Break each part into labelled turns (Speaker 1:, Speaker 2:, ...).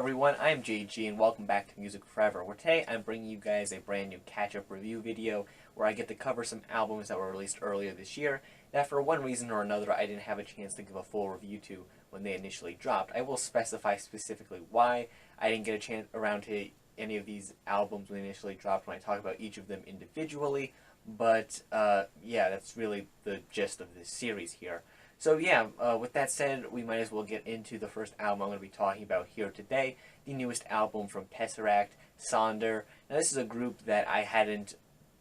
Speaker 1: everyone, I'm JG and welcome back to Music Forever, where today I'm bringing you guys a brand new catch-up review video where I get to cover some albums that were released earlier this year that for one reason or another I didn't have a chance to give a full review to when they initially dropped. I will specify specifically why I didn't get a chance around to any of these albums when they initially dropped when I talk about each of them individually, but yeah, that's really the gist of this series here. So yeah, with that said, we might as well get into the first album I'm going to be talking about here today, the newest album from TesseracT, Sonder. Now this is a group that I hadn't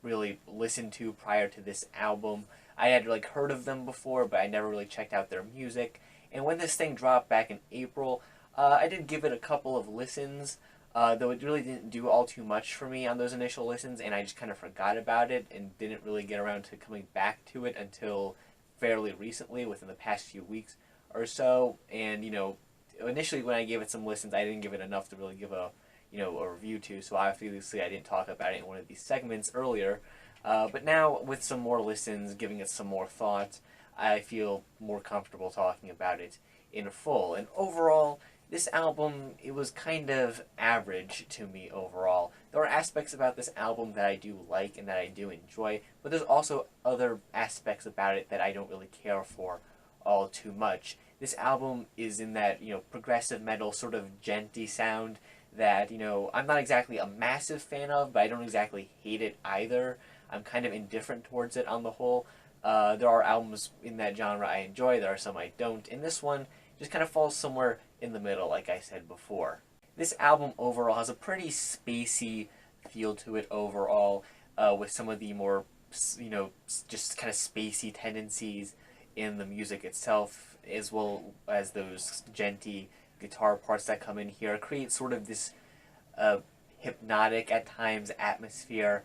Speaker 1: really listened to prior to this album. I had heard of them before, but I never really checked out their music. And when this thing dropped back in April, I did give it a couple of listens, though it really didn't do all too much for me on those initial listens, and I just kind of forgot about it and didn't really get around to coming back to it until fairly recently, within the past few weeks or so. And initially when I gave it some listens, I didn't give it enough to really give a review to, so obviously I didn't talk about it in one of these segments earlier. But now with some more listens, giving it some more thought, I feel more comfortable talking about it in full. And overall, this album, it was kind of average to me overall. There are aspects about this album that I do like and that I do enjoy, but there's also other aspects about it that I don't really care for all too much. This album is in that, progressive metal sort of djenty sound that, I'm not exactly a massive fan of, but I don't exactly hate it either. I'm kind of indifferent towards it on the whole. There are albums in that genre I enjoy, there are some I don't, and this one just kind of falls somewhere in the middle, like I said before. This album overall has a pretty spacey feel to it overall, with some of the more, just kind of spacey tendencies in the music itself, as well as those djenty guitar parts that come in here, create sort of this hypnotic, at times, atmosphere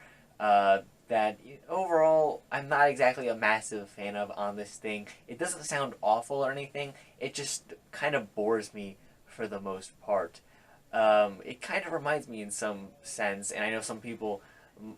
Speaker 1: that overall I'm not exactly a massive fan of on this thing. It doesn't sound awful or anything, it just kind of bores me for the most part. It kind of reminds me in some sense, and I know some people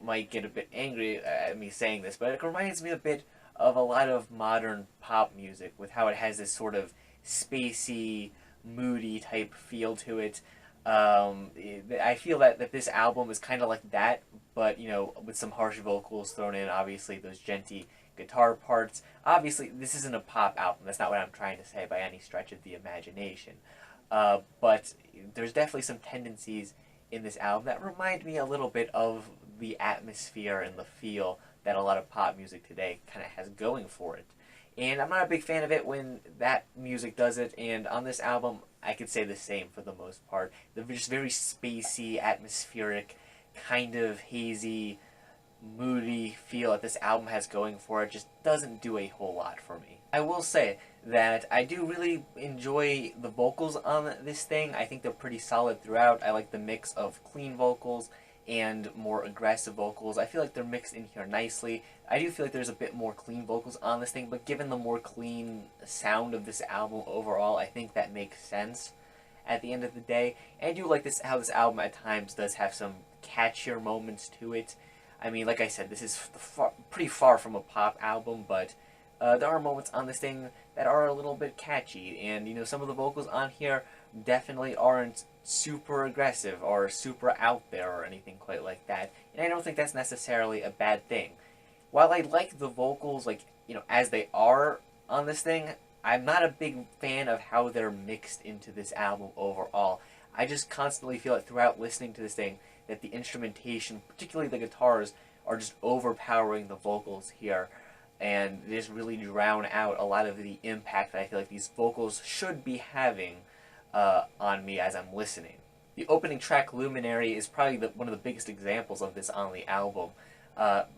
Speaker 1: might get a bit angry at me saying this, but it reminds me a bit of a lot of modern pop music, with how it has this sort of spacey, moody type feel to it. I feel that this album is kind of like that, but with some harsh vocals thrown in, obviously those djenty guitar parts. Obviously this isn't a pop album, that's not what I'm trying to say by any stretch of the imagination, but there's definitely some tendencies in this album that remind me a little bit of the atmosphere and the feel that a lot of pop music today kind of has going for it. And I'm not a big fan of it when that music does it, and on this album I could say the same for the most part. The just very spacey, atmospheric, kind of hazy, moody feel that this album has going for it just doesn't do a whole lot for me. I will say that I do really enjoy the vocals on this thing. I think they're pretty solid throughout. I like the mix of clean vocals and more aggressive vocals. I feel like they're mixed in here nicely. I do feel like there's a bit more clean vocals on this thing, but given the more clean sound of this album overall, I think that makes sense at the end of the day. And I do like how this album at times does have some catchier moments to it. I mean, like I said, this is pretty far from a pop album, but there are moments on this thing that are a little bit catchy, and some of the vocals on here definitely aren't super aggressive or super out there or anything quite like that, and I don't think that's necessarily a bad thing. While I like the vocals, as they are on this thing, I'm not a big fan of how they're mixed into this album overall. I just constantly feel like throughout listening to this thing that the instrumentation, particularly the guitars, are just overpowering the vocals here, and they just really drown out a lot of the impact that I feel like these vocals should be having on me as I'm listening. The opening track, Luminary, is probably one of the biggest examples of this on the album.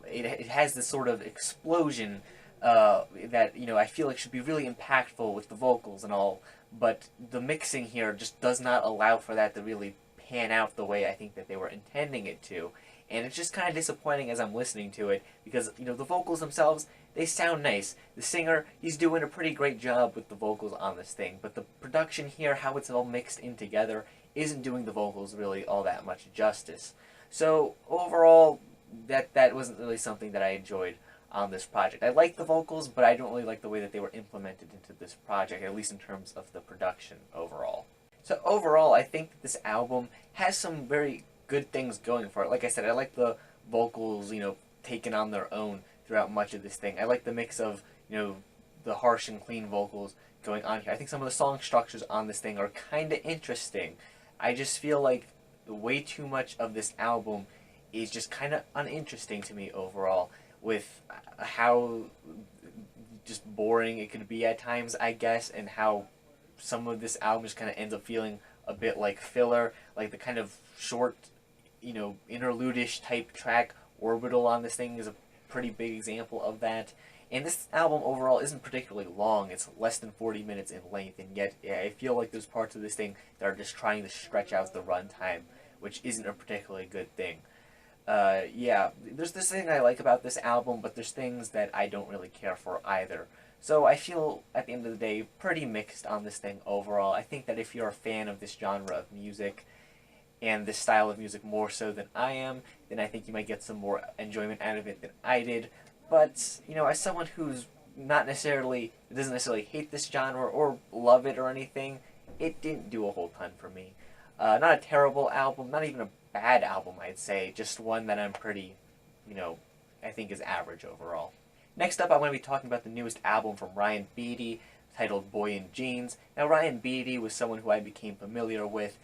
Speaker 1: It has this sort of explosion that I feel like should be really impactful with the vocals and all, but the mixing here just does not allow for that to really pan out the way I think that they were intending it to. And it's just kind of disappointing as I'm listening to it, because the vocals themselves, they sound nice. The singer, he's doing a pretty great job with the vocals on this thing, but the production here, how it's all mixed in together, isn't doing the vocals really all that much justice. So overall, that wasn't really something that I enjoyed on this project. I like the vocals, but I don't really like the way that they were implemented into this project, at least in terms of the production overall. So overall, I think that this album has some very good things going for it. Like I said, I like the vocals, taken on their own throughout much of this thing. I like the mix of, the harsh and clean vocals going on here. I think some of the song structures on this thing are kind of interesting. I just feel like way too much of this album is just kind of uninteresting to me overall, with how just boring it could be at times, I guess, and how some of this album just kind of ends up feeling a bit like filler, like the kind of short, interlude-ish type track Orbital on this thing is a pretty big example of that. And this album overall isn't particularly long. It's less than 40 minutes in length, and yet I feel like there's parts of this thing that are just trying to stretch out the runtime, which isn't a particularly good thing. Yeah, there's this thing I like about this album, but there's things that I don't really care for either. So I feel, at the end of the day, pretty mixed on this thing overall. I think that if you're a fan of this genre of music, and this style of music more so than I am, then I think you might get some more enjoyment out of it than I did. But, as someone who's doesn't necessarily hate this genre or love it or anything, it didn't do a whole ton for me. Not a terrible album, not even a bad album, I'd say, just one that I'm pretty, I think is average overall. Next up, I'm going to be talking about the newest album from Ryan Beatty, titled Boy in Jeans. Now, Ryan Beatty was someone who I became familiar with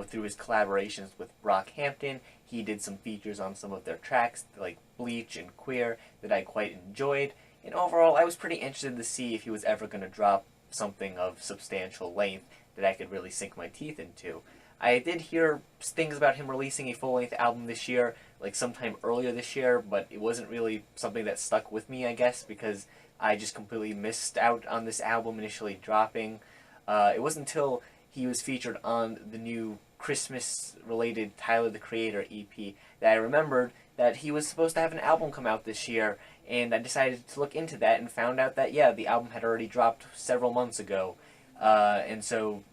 Speaker 1: through his collaborations with Brockhampton. He did some features on some of their tracks, like Bleach and Queer, that I quite enjoyed. And overall, I was pretty interested to see if he was ever going to drop something of substantial length that I could really sink my teeth into. I did hear things about him releasing a full-length album this year, like sometime earlier this year, but it wasn't really something that stuck with me, I guess, because I just completely missed out on this album initially dropping. It wasn't until he was featured on the new Christmas-related Tyler, the Creator EP that I remembered that he was supposed to have an album come out this year, and I decided to look into that and found out that, yeah, the album had already dropped several months ago. And so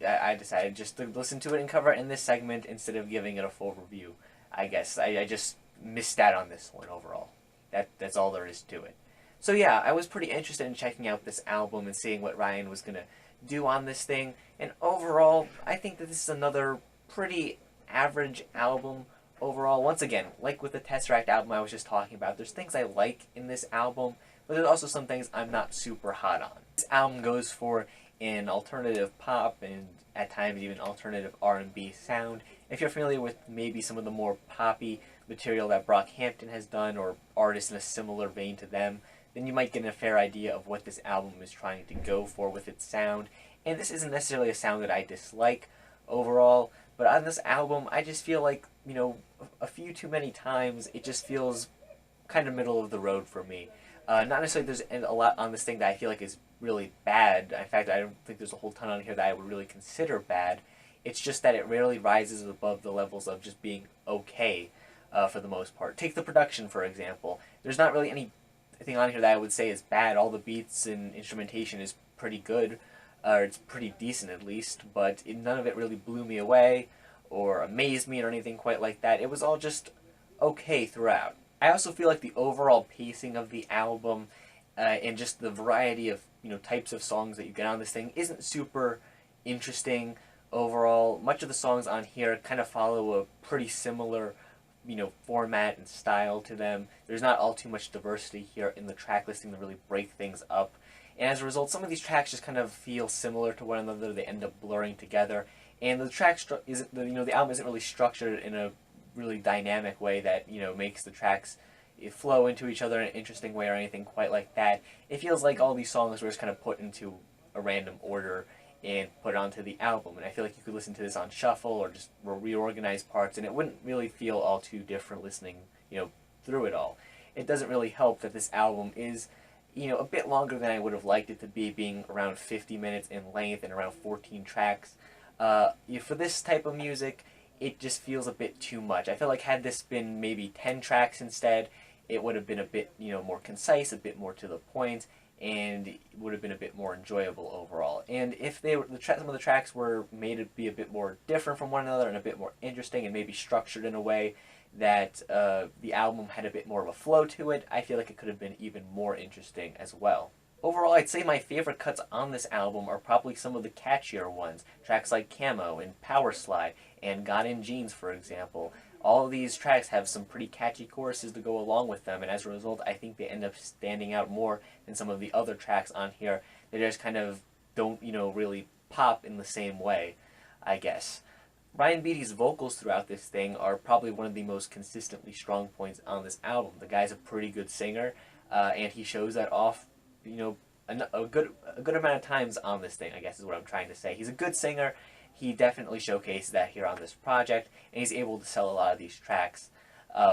Speaker 1: I decided just to listen to it and cover it in this segment instead of giving it a full review. I guess I just missed out on this one overall. That's all there is to it. So yeah, I was pretty interested in checking out this album and seeing what Ryan was going to do on this thing. And overall, I think that this is another pretty average album overall. Once again, like with the Tesseract album I was just talking about, there's things I like in this album, but there's also some things I'm not super hot on. This album goes for an alternative pop and at times even alternative R&B sound. If you're familiar with maybe some of the more poppy material that Brockhampton has done, or artists in a similar vein to them, then you might get a fair idea of what this album is trying to go for with its sound. And this isn't necessarily a sound that I dislike overall, but on this album, I just feel like, a few too many times, it just feels kind of middle of the road for me. Not necessarily there's a lot on this thing that I feel like is really bad. In fact, I don't think there's a whole ton on here that I would really consider bad. It's just that it rarely rises above the levels of just being okay for the most part. Take the production, for example. There's not really anything on here that I would say is bad. All the beats and instrumentation is pretty good. It's pretty decent at least, but none of it really blew me away or amazed me or anything quite like that. It was all just okay throughout. I also feel like the overall pacing of the album and just the variety of types of songs that you get on this thing isn't super interesting overall. Much of the songs on here kind of follow a pretty similar format and style to them. There's not all too much diversity here in the track listing to really break things up. And as a result, some of these tracks just kind of feel similar to one another. They end up blurring together. And the the album isn't really structured in a really dynamic way that makes the tracks flow into each other in an interesting way or anything quite like that. It feels like all these songs were just kind of put into a random order and put onto the album. And I feel like you could listen to this on shuffle or just reorganize parts, and it wouldn't really feel all too different listening through it all. It doesn't really help that this album is a bit longer than I would have liked it to be, being around 50 minutes in length and around 14 tracks. For this type of music, it just feels a bit too much. I feel like had this been maybe 10 tracks instead, it would have been a bit more concise, a bit more to the point, and it would have been a bit more enjoyable overall. And if some of the tracks were made to be a bit more different from one another and a bit more interesting and maybe structured in a way that the album had a bit more of a flow to it, I feel like it could have been even more interesting as well. Overall, I'd say my favorite cuts on this album are probably some of the catchier ones. Tracks like Camo and Power Slide and Got In Jeans, for example. All of these tracks have some pretty catchy choruses to go along with them, and as a result, I think they end up standing out more than some of the other tracks on here. They just kind of don't, really pop in the same way, I guess. Ryan Beatty's vocals throughout this thing are probably one of the most consistently strong points on this album. The guy's a pretty good singer, and he shows that off, a good amount of times on this thing, I guess is what I'm trying to say. He's a good singer. He definitely showcases that here on this project, and he's able to sell a lot of these tracks,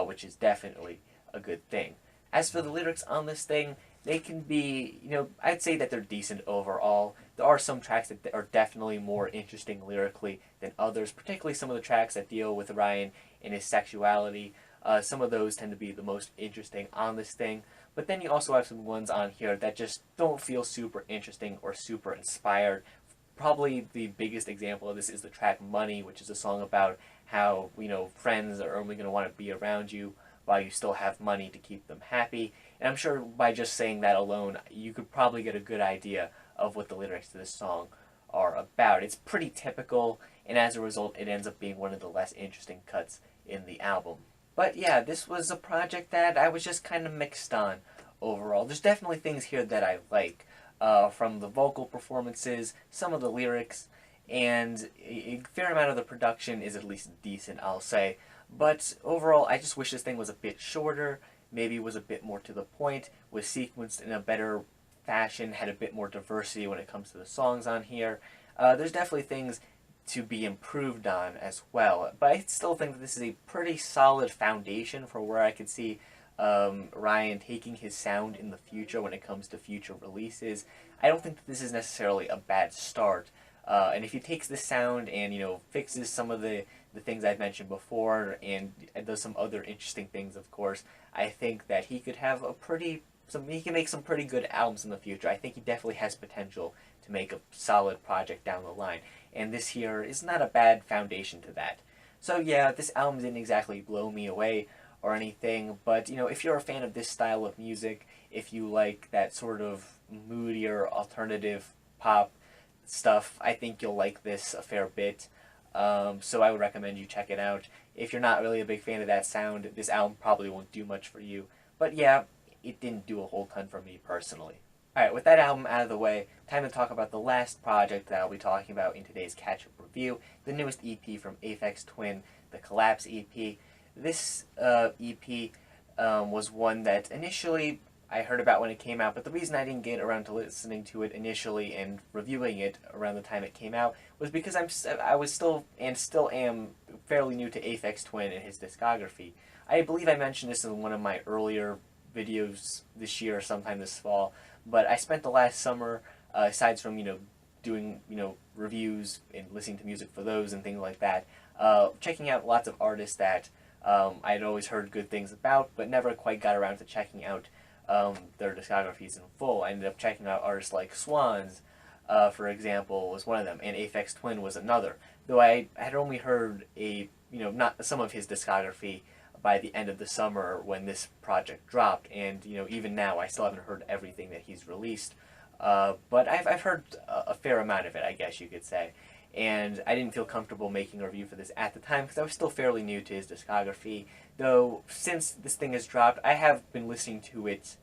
Speaker 1: which is definitely a good thing. As for the lyrics on this thing, they can be, I'd say that they're decent overall. There are some tracks that are definitely more interesting lyrically than others, particularly some of the tracks that deal with Ryan and his sexuality. Some of those tend to be the most interesting on this thing. But then you also have some ones on here that just don't feel super interesting or super inspired. Probably the biggest example of this is the track Money, which is a song about how, friends are only going to want to be around you while you still have money to keep them happy. And I'm sure by just saying that alone, you could probably get a good idea of what the lyrics to this song are about. It's pretty typical, and as a result, it ends up being one of the less interesting cuts in the album. But yeah, this was a project that I was just kind of mixed on overall. There's definitely things here that I like, from the vocal performances, some of the lyrics, and a fair amount of the production is at least decent, I'll say. But overall, I just wish this thing was a bit shorter, maybe was a bit more to the point, was sequenced in a better fashion, had a bit more diversity when it comes to the songs on here. There's definitely things to be improved on as well, but I still think that this is a pretty solid foundation for where I could see Ryan taking his sound in the future when it comes to future releases. I don't think that this is necessarily a bad start, and if he takes this sound and fixes some of the things I've mentioned before and does some other interesting things, of course, I think that he could have he can make some pretty good albums in the future. I think he definitely has potential to make a solid project down the line, and this here is not a bad foundation to that. So yeah, this album didn't exactly blow me away or anything, but if you're a fan of this style of music, if you like that sort of moodier alternative pop stuff, I think you'll like this a fair bit. So I would recommend you check it out. If you're not really a big fan of that sound, this album probably won't do much for you. But yeah, it didn't do a whole ton for me personally. Alright, with that album out of the way, time to talk about the last project that I'll be talking about in today's catch-up review, the newest EP from Aphex Twin, the Collapse EP. This EP was one that initially I heard about when it came out, but the reason I didn't get around to listening to it initially and reviewing it around the time it came out was because I was still am fairly new to Aphex Twin and his discography. I believe I mentioned this in one of my earlier videos this year or sometime this fall, but I spent the last summer, aside from doing reviews and listening to music for those and things like that, checking out lots of artists that I'd always heard good things about, but never quite got around to checking out their discographies in full. I ended up checking out artists like Swans, for example, was one of them, and Aphex Twin was another. Though I had only heard not some of his discography by the end of the summer when this project dropped, and even now I still haven't heard everything that he's released. But I've heard a fair amount of it, I guess you could say. And I didn't feel comfortable making a review for this at the time because I was still fairly new to his discography. Though since this thing has dropped, I have been listening to it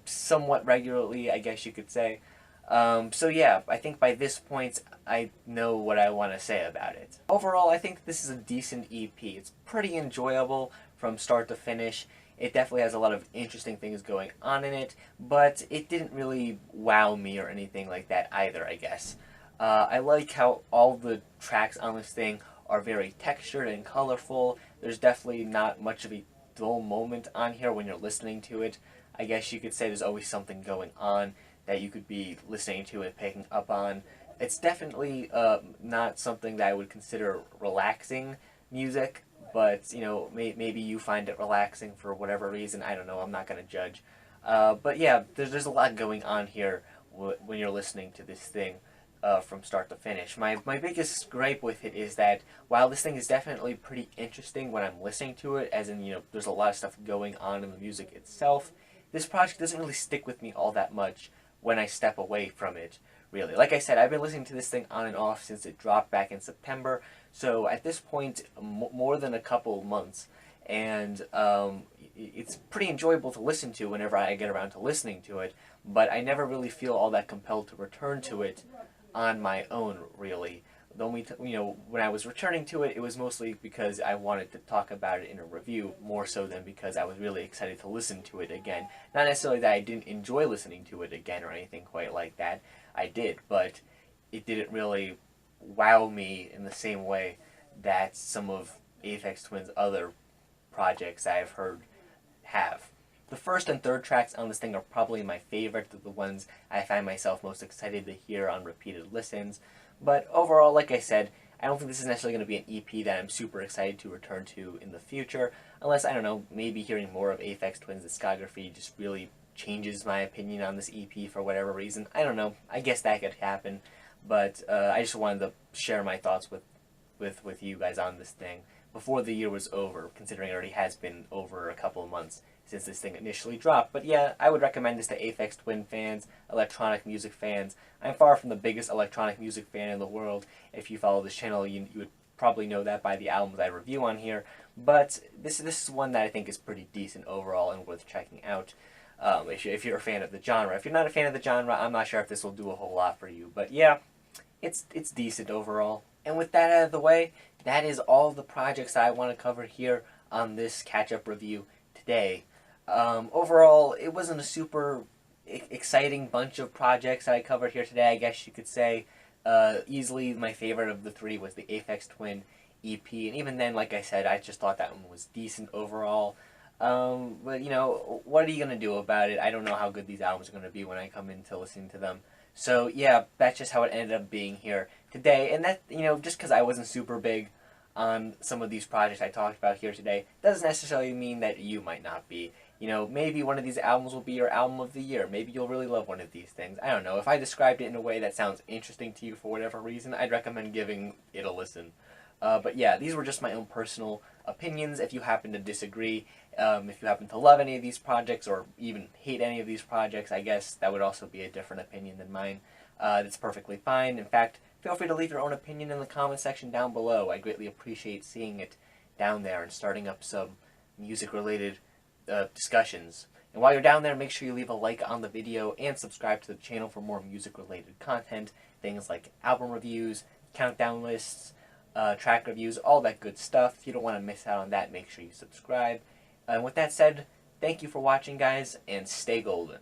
Speaker 1: somewhat regularly, I guess you could say. So yeah, I think by this point I know what I want to say about it. Overall, I think this is a decent EP. It's pretty enjoyable from start to finish. It definitely has a lot of interesting things going on in it, but it didn't really wow me or anything like that either, I guess. I like how all the tracks on this thing are very textured and colorful. There's definitely not much of a dull moment on here when you're listening to it. I guess you could say there's always something going on that you could be listening to and picking up on. It's definitely not something that I would consider relaxing music, but maybe you find it relaxing for whatever reason. I don't know. I'm not going to judge. But yeah, there's a lot going on here when you're listening to this thing from start to finish. My biggest gripe with it is that while this thing is definitely pretty interesting when I'm listening to it, as in there's a lot of stuff going on in the music itself, this project doesn't really stick with me all that much when I step away from it, really. Like I said, I've been listening to this thing on and off since it dropped back in September, so at this point, more than a couple months, and it's pretty enjoyable to listen to whenever I get around to listening to it, but I never really feel all that compelled to return to it on my own, really. The only when I was returning to it, it was mostly because I wanted to talk about it in a review, more so than because I was really excited to listen to it again. Not necessarily that I didn't enjoy listening to it again or anything quite like that. I did, but it didn't really wow me in the same way that some of Aphex Twin's other projects I've heard have. The first and third tracks on this thing are probably my favorite, the ones I find myself most excited to hear on repeated listens. But overall, like I said, I don't think this is necessarily going to be an EP that I'm super excited to return to in the future, unless, I don't know, maybe hearing more of Aphex Twin's discography just really changes my opinion on this EP for whatever reason. I don't know. I guess that could happen, but I just wanted to share my thoughts with you guys on this thing before the year was over, considering it already has been over a couple of months since this thing initially dropped. But yeah, I would recommend this to Aphex Twin fans, electronic music fans. I'm far from the biggest electronic music fan in the world. If you follow this channel, you would probably know that by the albums I review on here. But this is one that I think is pretty decent overall and worth checking out. If you're a fan of the genre. If you're not a fan of the genre, I'm not sure if this will do a whole lot for you. But yeah, it's decent overall. And with that out of the way, that is all the projects I want to cover here on this catch-up review today. Overall, it wasn't a super exciting bunch of projects that I covered here today, I guess you could say. Easily my favorite of the three was the Aphex Twin EP, and even then, like I said, I just thought that one was decent overall. But, you know, what are you going to do about it? I don't know how good these albums are going to be when I come into listening to them. So, yeah, that's just how it ended up being here today. And that, you know, just because I wasn't super big on some of these projects I talked about here today, doesn't necessarily mean that you might not be. You know, maybe one of these albums will be your album of the year. Maybe you'll really love one of these things. I don't know. If I described it in a way that sounds interesting to you for whatever reason, I'd recommend giving it a listen. But yeah, these were just my own personal opinions. If you happen to disagree, if you happen to love any of these projects or even hate any of these projects, I guess that would also be a different opinion than mine. That's perfectly fine. In fact, feel free to leave your own opinion in the comment section down below. I greatly appreciate seeing it down there and starting up some music-related discussions. And while you're down there, make sure you leave a like on the video and subscribe to the channel for more music-related content. Things like album reviews, countdown lists, track reviews, all that good stuff. If you don't want to miss out on that, make sure you subscribe. And with that said, thank you for watching, guys, and stay golden.